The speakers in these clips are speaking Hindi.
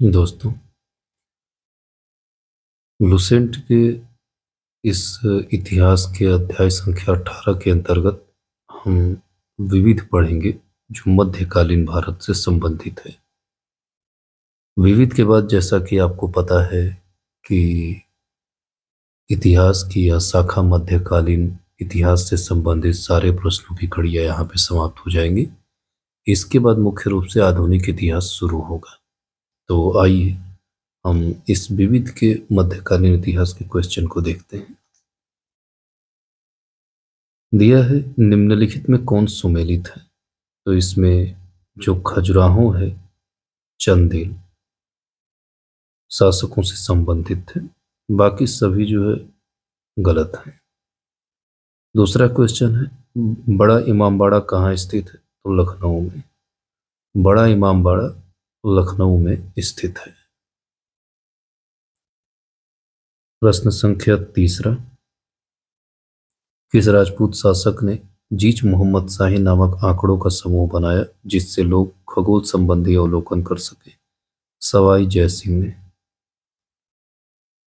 दोस्तों, लुसेंट के इस इतिहास के अध्याय संख्या 18 के अंतर्गत हम विविध पढ़ेंगे जो मध्यकालीन भारत से संबंधित है। विविध के बाद जैसा कि आपको पता है कि इतिहास की यह शाखा मध्यकालीन इतिहास से संबंधित सारे प्रश्नों की कड़ियाँ यहाँ पे समाप्त हो जाएंगी। इसके बाद मुख्य रूप से आधुनिक इतिहास शुरू होगा। तो आइए हम इस विविध के मध्यकालीन इतिहास के क्वेश्चन को देखते हैं। दिया है निम्नलिखित में कौन सुमेलित है। तो इसमें जो खजुराहो है, चंदेल शासकों से संबंधित है, बाकी सभी जो है गलत है। दूसरा क्वेश्चन है बड़ा इमामबाड़ा कहाँ स्थित है। तो लखनऊ में। बड़ा इमामबाड़ा लखनऊ में स्थित है। प्रश्न संख्या तीसरा, किस राजपूत शासक ने जीच मोहम्मद शाही नामक आंकड़ों का समूह बनाया जिससे लोग खगोल संबंधी अवलोकन कर सके। सवाई जय सिंह ने।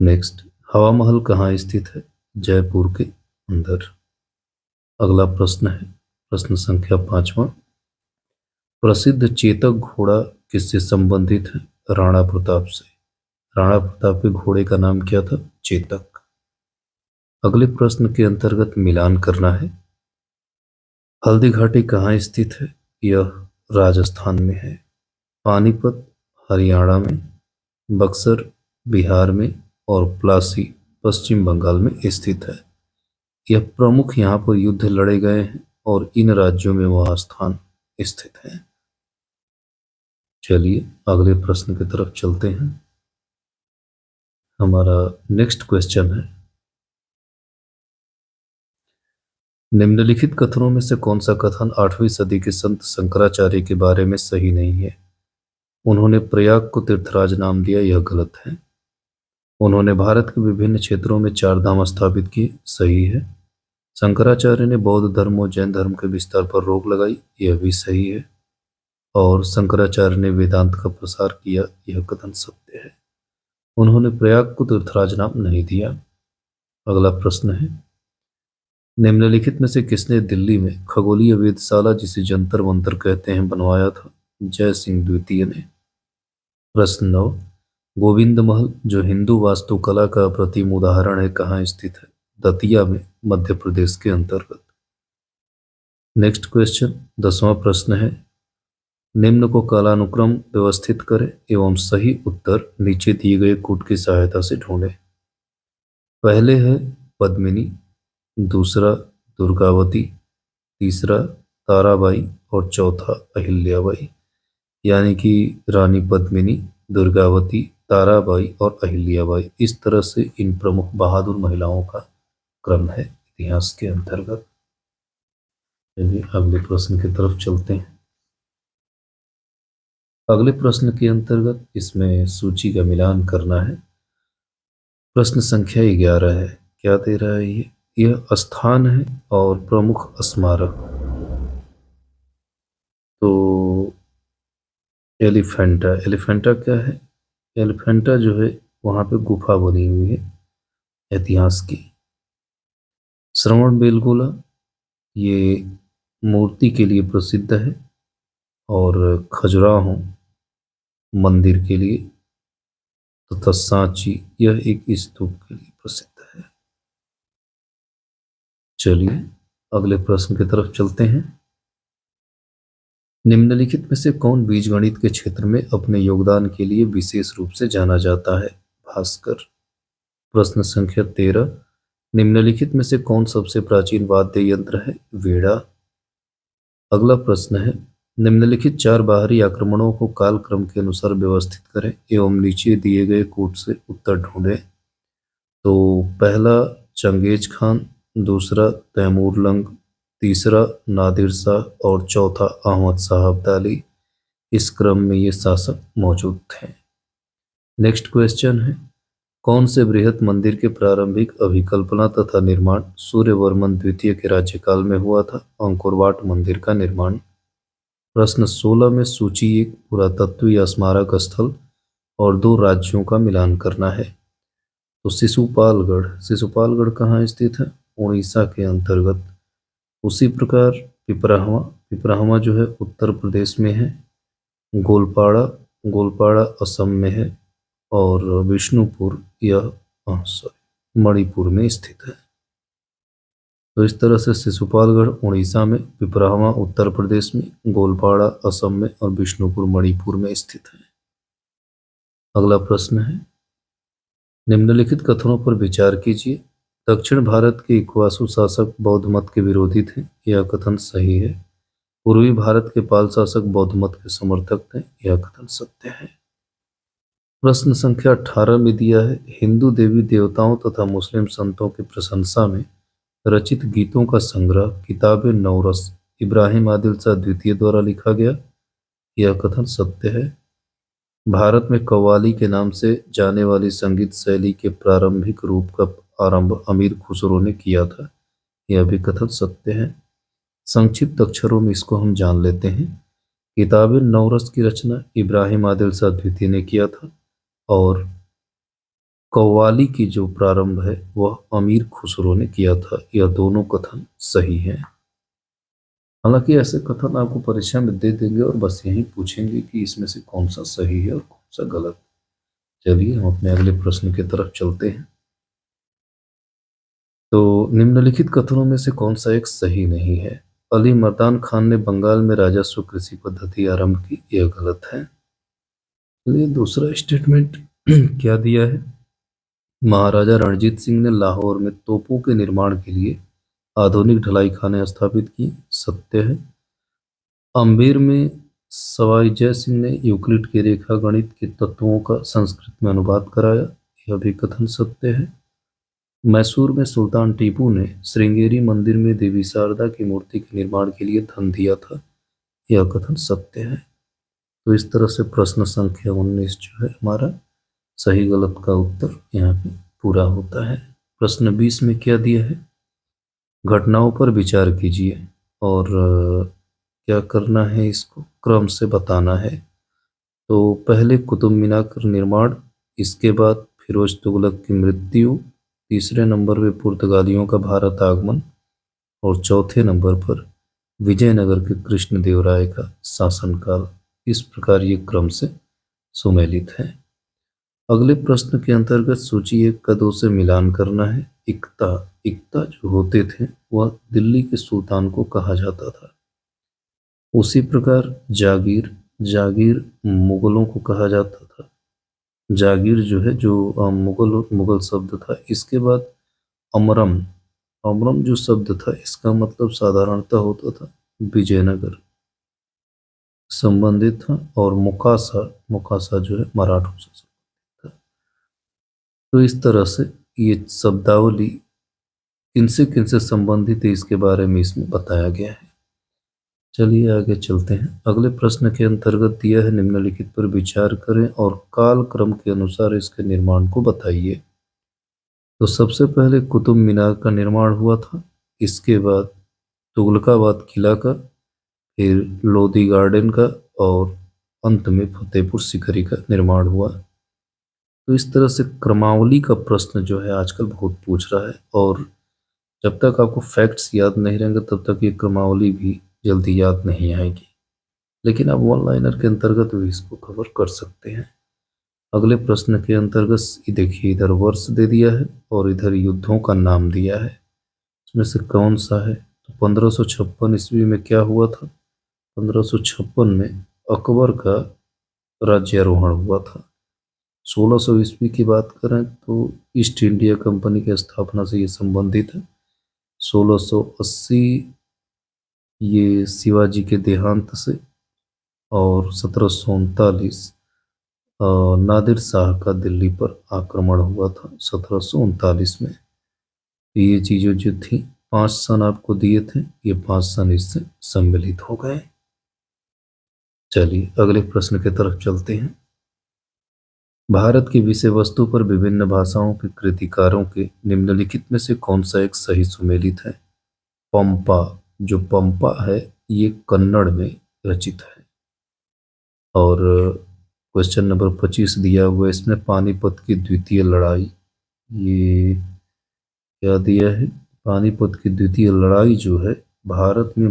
नेक्स्ट, हवा महल कहाँ स्थित है। जयपुर के अंदर। अगला प्रश्न है प्रश्न संख्या पांचवा, प्रसिद्ध चेतक घोड़ा किससे संबंधित है। राणा प्रताप से। राणा प्रताप के घोड़े का नाम क्या था। चेतक। अगले प्रश्न के अंतर्गत मिलान करना है। हल्दी घाटी कहाँ स्थित है। यह राजस्थान में है। पानीपत हरियाणा में, बक्सर बिहार में और प्लासी पश्चिम बंगाल में स्थित है। यह प्रमुख यहाँ पर युद्ध लड़े गए हैं और इन राज्यों में वह स्थान स्थित है। चलिए अगले प्रश्न की तरफ चलते हैं। हमारा नेक्स्ट क्वेश्चन है, निम्नलिखित कथनों में से कौन सा कथन 8वीं सदी के संत शंकराचार्य के बारे में सही नहीं है। उन्होंने प्रयाग को तीर्थराज नाम दिया, यह गलत है। उन्होंने भारत के विभिन्न क्षेत्रों में चार धाम स्थापित किए, सही है। शंकराचार्य ने बौद्ध धर्म और जैन धर्म के विस्तार पर रोक लगाई, यह भी सही है। और शंकराचार्य ने वेदांत का प्रसार किया, यह कथन सत्य है। उन्होंने प्रयाग को तीर्थराज नाम नहीं दिया। अगला प्रश्न है, निम्नलिखित में से किसने दिल्ली में खगोलीय वेधशाला जिसे जंतर मंतर कहते हैं बनवाया था। जय सिंह द्वितीय ने। प्रश्न 9, गोविंद महल जो हिंदू वास्तुकला का अप्रतिम उदाहरण है कहाँ स्थित है। दतिया में, मध्य प्रदेश के अंतर्गत। नेक्स्ट क्वेश्चन 10वां प्रश्न है, निम्न को कालानुक्रम व्यवस्थित करें एवं सही उत्तर नीचे दिए गए कूट की सहायता से ढूंढें। पहले है पद्मिनी, दूसरा दुर्गावती, तीसरा ताराबाई और चौथा अहिल्याबाई। यानी कि रानी पद्मिनी, दुर्गावती, ताराबाई और अहिल्याबाई, इस तरह से इन प्रमुख बहादुर महिलाओं का क्रम है इतिहास के अंतर्गत। चलिए अगले प्रश्न की तरफ चलते हैं। अगले प्रश्न के अंतर्गत इसमें सूची का मिलान करना है। प्रश्न संख्या 11 है। क्या दे रहा है ये। यह स्थान है और प्रमुख स्मारक। तो एलिफेंटा, एलिफेंटा क्या है। एलिफेंटा जो है वहाँ पे गुफा बनी हुई है इतिहास की। श्रवण बेलगोला ये मूर्ति के लिए प्रसिद्ध है और खजुराहो मंदिर के लिए तथा सांची यह एक स्तूप के लिए प्रसिद्ध है। चलिए अगले प्रश्न की तरफ चलते हैं। निम्नलिखित में से कौन बीजगणित के क्षेत्र में अपने योगदान के लिए विशेष रूप से जाना जाता है। भास्कर। प्रश्न संख्या 13, निम्नलिखित में से कौन सबसे प्राचीन वाद्य यंत्र है। वीणा। अगला प्रश्न है, निम्नलिखित चार बाहरी आक्रमणों को कालक्रम के अनुसार व्यवस्थित करें एवं नीचे दिए गए कूट से उत्तर ढूंढें। तो पहला चंगेज खान, दूसरा तैमूर लंग, तीसरा नादिर शाह और चौथा अहमद शाह अब्दाली। इस क्रम में ये शासक मौजूद थे। नेक्स्ट क्वेश्चन है, कौन से बृहत मंदिर के प्रारंभिक अभिकल्पना तथा निर्माण सूर्यवर्मन द्वितीय के राज्यकाल में हुआ था। अंकोरवाट मंदिर का निर्माण। प्रश्न 16 में सूची एक पुरातत्व या स्मारक स्थल और दो राज्यों का मिलान करना है। तो शिशुपालगढ़ कहाँ स्थित है? उड़ीसा के अंतर्गत। उसी प्रकार पिपराहवा पिपराहवा जो है उत्तर प्रदेश में है। गोलपाड़ा गोलपाड़ा असम में है। और विष्णुपुर यह मणिपुर में स्थित है। तो इस तरह से शिशुपालगढ़ उड़ीसा में, पिपराहवा उत्तर प्रदेश में, गोलपाड़ा असम में और विष्णुपुर मणिपुर में स्थित है। अगला प्रश्न है, निम्नलिखित कथनों पर विचार कीजिए। दक्षिण भारत के इक्ष्वाकु शासक बौद्ध मत के विरोधी थे, यह कथन सही है। पूर्वी भारत के पाल शासक बौद्ध मत के समर्थक थे, यह कथन सत्य है। प्रश्न संख्या 18 में दिया है, हिंदू देवी देवताओं तथा मुस्लिम संतों की प्रशंसा में रचित गीतों का संग्रह किताब नौरस इब्राहिम आदिल शाह द्वितीय द्वारा लिखा गया, यह कथन सत्य है। भारत में कव्वाली के नाम से जाने वाली संगीत शैली के प्रारंभिक रूप का आरंभ अमीर खुसरो ने किया था, यह भी कथन सत्य है। संक्षिप्त अक्षरों में इसको हम जान लेते हैं। किताब नौरस की रचना इब्राहिम आदिल शाह द्वितीय ने किया था और कव्वाली की जो प्रारंभ है वह अमीर खुसरो ने किया था। यह दोनों कथन सही हैं। हालांकि ऐसे कथन आपको परीक्षा में दे देंगे और बस यही पूछेंगे कि इसमें से कौन सा सही है और कौन सा गलत। चलिए हम अपने अगले प्रश्न की तरफ चलते हैं। तो निम्नलिखित कथनों में से कौन सा एक सही नहीं है? अली मर्दान खान ने बंगाल में राजस्व कृषि पद्धति आरंभ की, यह गलत है। चलिए दूसरा स्टेटमेंट क्या दिया है? महाराजा रणजीत सिंह ने लाहौर में तोपों के निर्माण के लिए आधुनिक ढलाई खाने स्थापित किए, सत्य है। अम्बेर में सवाई जय सिंह ने यूक्लिड के रेखा गणित के तत्वों का संस्कृत में अनुवाद कराया, यह भी कथन सत्य है। मैसूर में सुल्तान टीपू ने श्रृंगेरी मंदिर में देवी शारदा की मूर्ति के निर्माण के लिए धन दिया था, यह कथन सत्य है। तो इस तरह से प्रश्न संख्या 19 जो है हमारा सही गलत का उत्तर यहाँ पे पूरा होता है। प्रश्न 20 में क्या दिया है? घटनाओं पर विचार कीजिए और क्या करना है, इसको क्रम से बताना है। तो पहले कुतुब मीनार का निर्माण, इसके बाद फिरोज तुगलक की मृत्यु, तीसरे नंबर पे पुर्तगालियों का भारत आगमन और चौथे नंबर पर विजयनगर के कृष्णदेवराय का शासनकाल। इस प्रकार ये क्रम से सुमेलित है। अगले प्रश्न के अंतर्गत सूची 1 का 2 से मिलान करना है। इक्ता जो होते थे वह दिल्ली के सुल्तान को कहा जाता था। उसी प्रकार जागीर मुगलों को कहा जाता था। जागीर जो है जो मुगल शब्द था। इसके बाद अमरम जो शब्द था इसका मतलब साधारणतः होता था विजयनगर संबंधित था। और मुकासा जो है मराठों से संबंधित था। तो इस तरह से ये शब्दावली किनसे संबंधित है इसके बारे में इसमें बताया गया है। चलिए आगे चलते हैं। अगले प्रश्न के अंतर्गत दिया है, निम्नलिखित पर विचार करें और काल क्रम के अनुसार इसके निर्माण को बताइए। तो सबसे पहले कुतुब मीनार का निर्माण हुआ था, इसके बाद तुगलकाबाद किला का, फिर लोधी गार्डन का और अंत में फतेहपुर सिकरी का निर्माण हुआ। तो इस तरह से क्रमावली का प्रश्न जो है आजकल बहुत पूछ रहा है और जब तक आपको फैक्ट्स याद नहीं रहेंगे तब तक ये क्रमावली भी जल्दी याद नहीं आएगी। लेकिन आप वन लाइनर के अंतर्गत भी इसको कवर कर सकते हैं। अगले प्रश्न के अंतर्गत देखिए, इधर वर्ष दे दिया है और इधर युद्धों का नाम दिया है। इसमें से कौन सा है? तो 1556 ईस्वी में क्या हुआ था? 1556 में अकबर का राज्यारोहण हुआ था। 1600 ईस्वी की बात करें तो ईस्ट इंडिया कंपनी की स्थापना से ये संबंधित है। 1680 ये शिवाजी के देहांत से और 1739 नादिर शाह का दिल्ली पर आक्रमण हुआ था 1739 में। ये चीज़ें जो थी 5 सन आपको दिए थे, ये 5 सन इससे सम्मिलित हो गए। चलिए अगले प्रश्न की तरफ चलते हैं। भारत की विषय वस्तु पर विभिन्न भाषाओं के कृतिकारों के निम्नलिखित में से कौन सा एक सही सुमेलित है? पंपा है ये कन्नड़ में रचित है और क्वेश्चन नंबर 25 दिया हुआ है, इसमें पानीपत की द्वितीय लड़ाई, ये क्या दिया है? पानीपत की द्वितीय लड़ाई जो है भारत में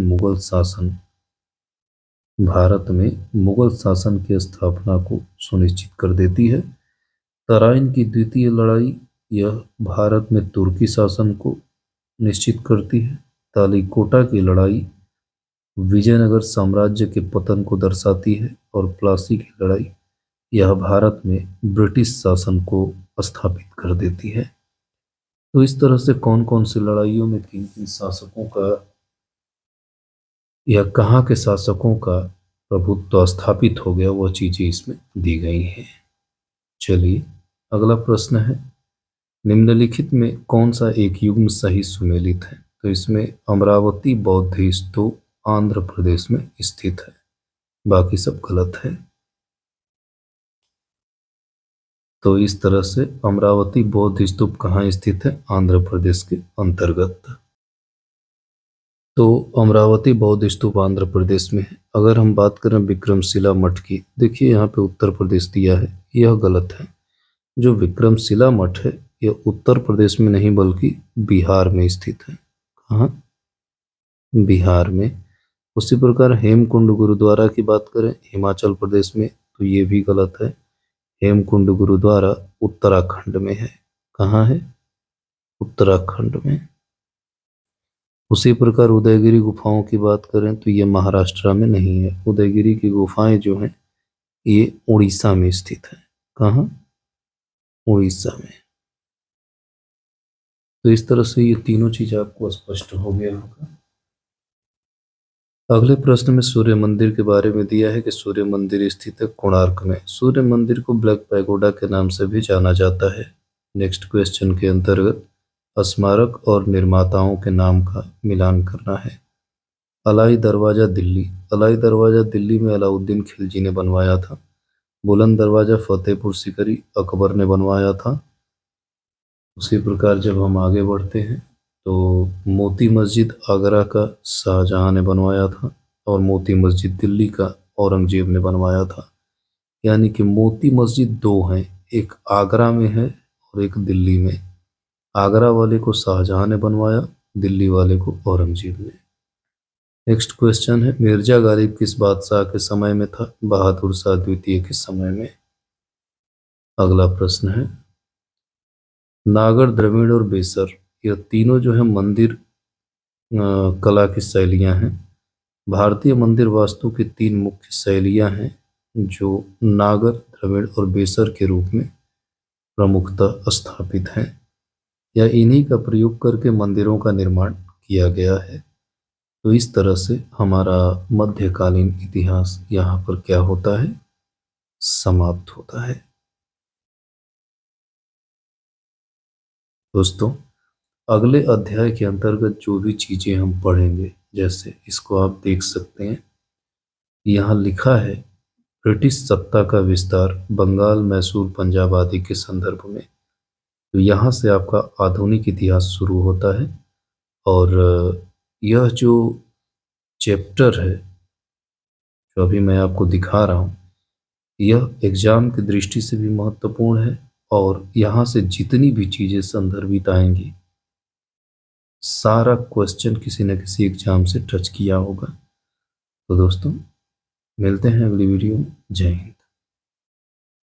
मुगल शासन की स्थापना को सुनिश्चित कर देती है। तराइन की द्वितीय लड़ाई, यह भारत में तुर्की शासन को निश्चित करती है। तालीकोटा की लड़ाई विजयनगर साम्राज्य के पतन को दर्शाती है। और प्लासी की लड़ाई, यह भारत में ब्रिटिश शासन को स्थापित कर देती है। तो इस तरह से कौन कौन सी लड़ाइयों में किन किन शासकों का या कहाँ के शासकों का प्रभुत्व स्थापित हो गया, वह चीजें इसमें दी गई हैं। चलिए अगला प्रश्न है, निम्नलिखित में कौन सा एक युग्म सही सुमेलित है? तो इसमें अमरावती बौद्ध स्तूप आंध्र प्रदेश में स्थित है, बाकी सब गलत है। तो इस तरह से अमरावती बौद्ध स्तूप कहाँ स्थित है? आंध्र प्रदेश के अंतर्गत। तो अमरावती बौद्ध स्तूप आंध्र प्रदेश में है। अगर हम बात करें विक्रमशिला मठ की, देखिए यहाँ पे उत्तर प्रदेश दिया है, यह गलत है। जो विक्रमशिला मठ है यह उत्तर प्रदेश में नहीं बल्कि बिहार में स्थित है। कहाँ? बिहार में। उसी प्रकार हेमकुंड गुरुद्वारा की बात करें हिमाचल प्रदेश में, तो ये भी गलत है। हेमकुंड गुरुद्वारा उत्तराखंड में है। कहाँ है? उत्तराखंड में। उसी प्रकार उदयगिरी गुफाओं की बात करें तो ये महाराष्ट्र में नहीं है। उदयगिरी की गुफाएं जो हैं ये उड़ीसा में स्थित है। कहाँ? उड़ीसा में। तो इस तरह से ये तीनों चीज आपको स्पष्ट हो गया होगा। अगले प्रश्न में सूर्य मंदिर के बारे में दिया है कि सूर्य मंदिर स्थित है कोणार्क में। सूर्य मंदिर को ब्लैक पैगोडा के नाम से भी जाना जाता है। नेक्स्ट क्वेश्चन के अंतर्गत स्मारक और निर्माताओं के नाम का मिलान करना है। अलाई दरवाजा दिल्ली, अलाई दरवाजा दिल्ली में अलाउद्दीन खिलजी ने बनवाया था। बुलंद दरवाजा फतेहपुर सीकरी अकबर ने बनवाया था। उसी प्रकार जब हम आगे बढ़ते हैं तो मोती मस्जिद आगरा का शाहजहां ने बनवाया था और मोती मस्जिद दिल्ली का औरंगजेब ने बनवाया था। यानी कि मोती मस्जिद दो हैं, एक आगरा में है और एक दिल्ली में। आगरा वाले को शाहजहां ने बनवाया, दिल्ली वाले को औरंगजेब ने। नेक्स्ट क्वेश्चन है, मिर्जा गालिब किस बादशाह के समय में था? बहादुर शाह द्वितीय के समय में। अगला प्रश्न है, नागर, द्रविड़ और बेसर, यह तीनों जो है मंदिर कला की शैलियां हैं। भारतीय मंदिर वास्तु की तीन मुख्य शैलियां हैं जो नागर, द्रविड़ और बेसर के रूप में प्रमुखतः स्थापित हैं या इन्हीं का प्रयोग करके मंदिरों का निर्माण किया गया है। तो इस तरह से हमारा मध्यकालीन इतिहास यहाँ पर क्या होता है? समाप्त होता है। दोस्तों अगले अध्याय के अंतर्गत जो भी चीजें हम पढ़ेंगे, जैसे इसको आप देख सकते हैं, यहाँ लिखा है ब्रिटिश सत्ता का विस्तार बंगाल, मैसूर, पंजाब आदि के संदर्भ में। तो यहाँ से आपका आधुनिक इतिहास शुरू होता है। और यह जो चैप्टर है जो अभी मैं आपको दिखा रहा हूँ, यह एग्जाम की दृष्टि से भी महत्वपूर्ण है और यहाँ से जितनी भी चीजें संदर्भित आएंगी सारा क्वेश्चन किसी न किसी एग्जाम से टच किया होगा। तो दोस्तों मिलते हैं अगली वीडियो में। जय हिंद।